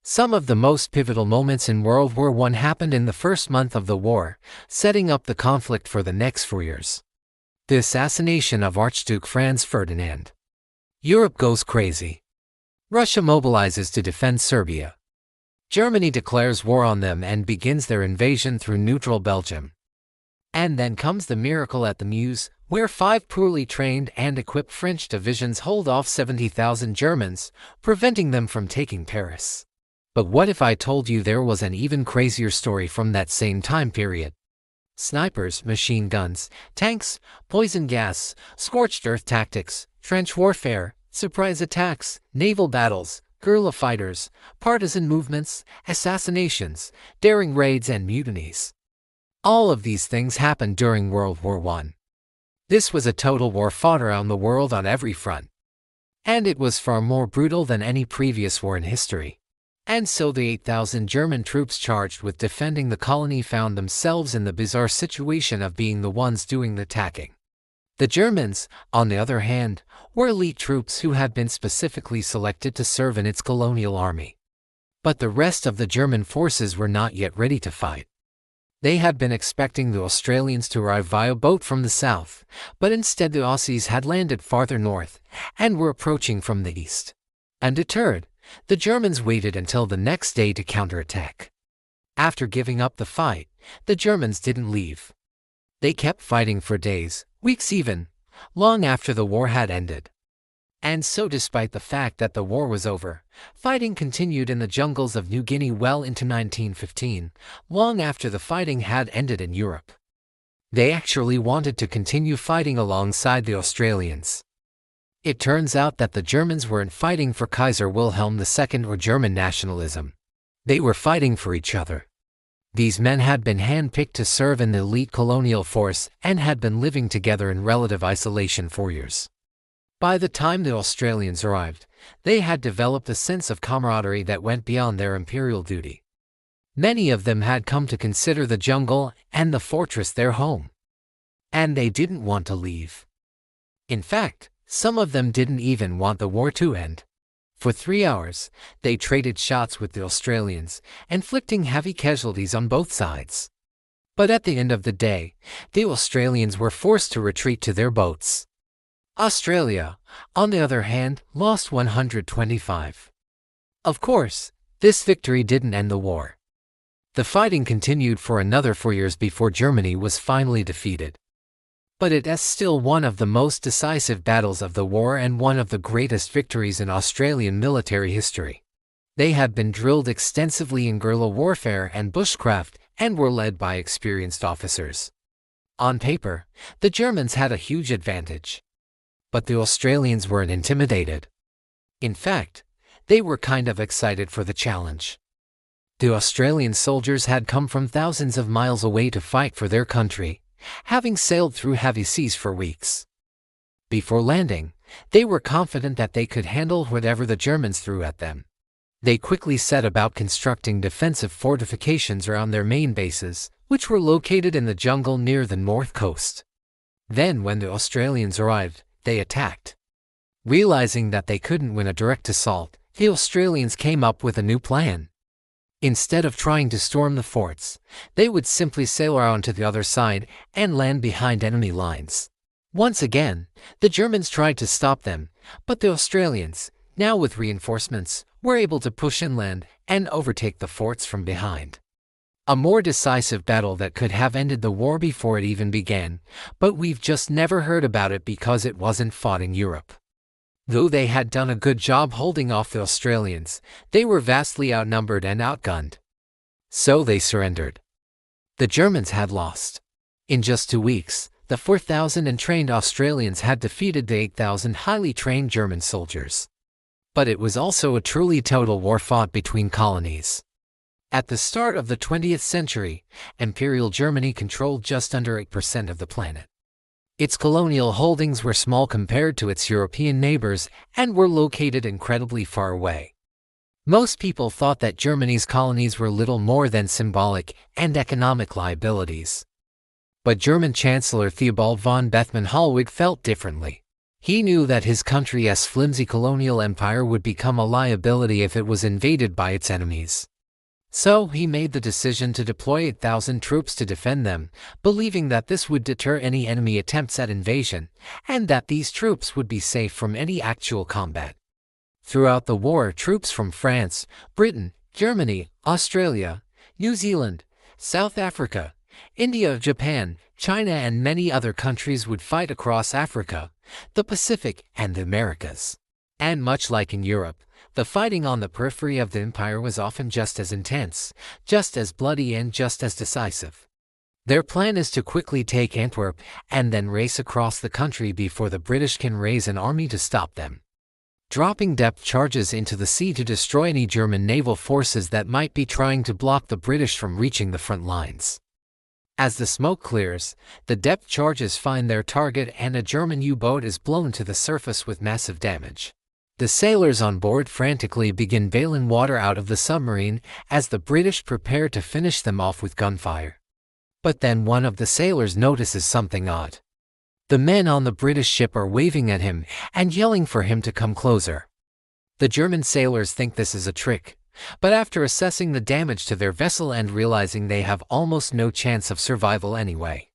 Some of the most pivotal moments in World War I happened in the first month of the war, setting up the conflict for the next 4 years. The assassination of Archduke Franz Ferdinand. Europe goes crazy. Russia mobilizes to defend Serbia. Germany declares war on them and begins their invasion through neutral Belgium. And then comes the miracle at the Meuse, where 5 poorly trained and equipped French divisions hold off 70,000 Germans, preventing them from taking Paris. But what if I told you there was an even crazier story from that same time period? Snipers, machine guns, tanks, poison gas, scorched earth tactics, trench warfare, surprise attacks, naval battles, guerrilla fighters, partisan movements, assassinations, daring raids and mutinies. All of these things happened during World War I. This was a total war fought around the world on every front. And it was far more brutal than any previous war in history. And so the 8,000 German troops charged with defending the colony found themselves in the bizarre situation of being the ones doing the attacking. The Germans, on the other hand, were elite troops who had been specifically selected to serve in its colonial army. But the rest of the German forces were not yet ready to fight. They had been expecting the Australians to arrive via boat from the south, but instead the Aussies had landed farther north and were approaching from the east. Undeterred, the Germans waited until the next day to counterattack. After giving up the fight, the Germans didn't leave. They kept fighting for days, weeks even, long after the war had ended. And so despite the fact that the war was over, fighting continued in the jungles of New Guinea well into 1915, long after the fighting had ended in Europe. They actually wanted to continue fighting alongside the Australians. It turns out that the Germans weren't fighting for Kaiser Wilhelm II or German nationalism. They were fighting for each other. These men had been handpicked to serve in the elite colonial force and had been living together in relative isolation for years. By the time the Australians arrived, they had developed a sense of camaraderie that went beyond their imperial duty. Many of them had come to consider the jungle and the fortress their home. And they didn't want to leave. In fact, some of them didn't even want the war to end. For 3 hours, they traded shots with the Australians, inflicting heavy casualties on both sides. But at the end of the day, the Australians were forced to retreat to their boats. Australia, on the other hand, lost 125. Of course, this victory didn't end the war. The fighting continued for another 4 years before Germany was finally defeated. But it is still one of the most decisive battles of the war and one of the greatest victories in Australian military history. They had been drilled extensively in guerrilla warfare and bushcraft and were led by experienced officers. On paper, the Germans had a huge advantage. But the Australians weren't intimidated. In fact, they were kind of excited for the challenge. The Australian soldiers had come from thousands of miles away to fight for their country, having sailed through heavy seas for weeks. Before landing, they were confident that they could handle whatever the Germans threw at them. They quickly set about constructing defensive fortifications around their main bases, which were located in the jungle near the north coast. Then when the Australians arrived, they attacked. Realizing that they couldn't win a direct assault, the Australians came up with a new plan. Instead of trying to storm the forts, they would simply sail around to the other side and land behind enemy lines. Once again, the Germans tried to stop them, but the Australians, now with reinforcements, were able to push inland and overtake the forts from behind. A more decisive battle that could have ended the war before it even began, but we've just never heard about it because it wasn't fought in Europe. Though they had done a good job holding off the Australians, they were vastly outnumbered and outgunned. So they surrendered. The Germans had lost. In just 2 weeks, the 4,000 untrained Australians had defeated the 8,000 highly trained German soldiers. But it was also a truly total war fought between colonies. At the start of the 20th century, Imperial Germany controlled just under 8% of the planet. Its colonial holdings were small compared to its European neighbors and were located incredibly far away. Most people thought that Germany's colonies were little more than symbolic and economic liabilities. But German Chancellor Theobald von Bethmann-Hollweg felt differently. He knew that his country's flimsy colonial empire would become a liability if it was invaded by its enemies. So he made the decision to deploy 8,000 troops to defend them, believing that this would deter any enemy attempts at invasion, and that these troops would be safe from any actual combat. Throughout the war, troops from France, Britain, Germany, Australia, New Zealand, South Africa, India, Japan, China, and many other countries would fight across Africa, the Pacific, and the Americas. And much like in Europe, the fighting on the periphery of the empire was often just as intense, just as bloody, and just as decisive. Their plan is to quickly take Antwerp and then race across the country before the British can raise an army to stop them. Dropping depth charges into the sea to destroy any German naval forces that might be trying to block the British from reaching the front lines. As the smoke clears, the depth charges find their target and a German U-boat is blown to the surface with massive damage. The sailors on board frantically begin bailing water out of the submarine as the British prepare to finish them off with gunfire. But then one of the sailors notices something odd. The men on the British ship are waving at him and yelling for him to come closer. The German sailors think this is a trick, but after assessing the damage to their vessel and realizing they have almost no chance of survival anyway,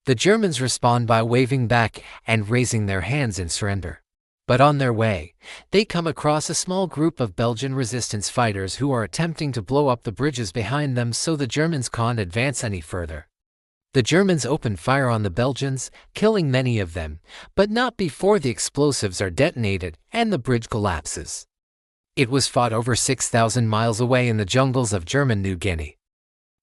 the Germans respond by waving back and raising their hands in surrender. But on their way, they come across a small group of Belgian resistance fighters who are attempting to blow up the bridges behind them so the Germans can't advance any further. The Germans open fire on the Belgians, killing many of them, but not before the explosives are detonated and the bridge collapses. It was fought over 6,000 miles away in the jungles of German New Guinea.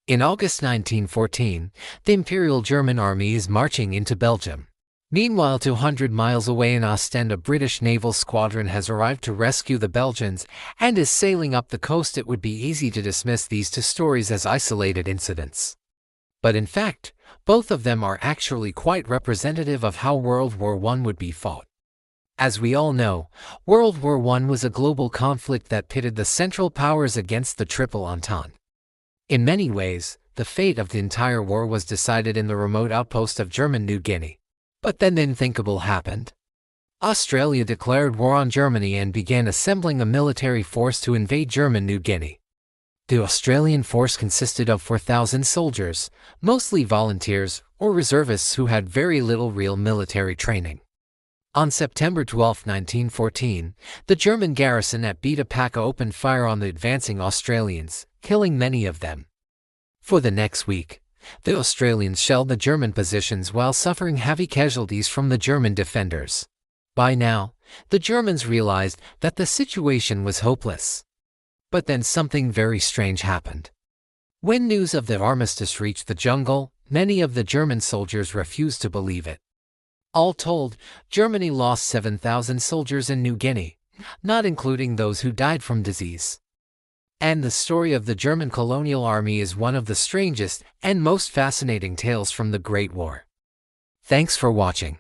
In August 1914, the Imperial German Army is marching into Belgium. Meanwhile, 200 miles away in Ostend, a British naval squadron has arrived to rescue the Belgians and is sailing up the coast. It would be easy to dismiss these two stories as isolated incidents. But in fact, both of them are actually quite representative of how World War I would be fought. As we all know, World War I was a global conflict that pitted the Central Powers against the Triple Entente. In many ways, the fate of the entire war was decided in the remote outpost of German New Guinea. But then the unthinkable happened. Australia declared war on Germany and began assembling a military force to invade German New Guinea. The Australian force consisted of 4,000 soldiers, mostly volunteers or reservists who had very little real military training. On September 12, 1914, the German garrison at Beta Paca opened fire on the advancing Australians, killing many of them. For the next week, the Australians shelled the German positions while suffering heavy casualties from the German defenders. By now, the Germans realized that the situation was hopeless. But then something very strange happened. When news of the armistice reached the jungle, many of the German soldiers refused to believe it. All told, Germany lost 7,000 soldiers in New Guinea, not including those who died from disease. And the story of the German colonial army is one of the strangest and most fascinating tales from the Great War. Thanks for watching.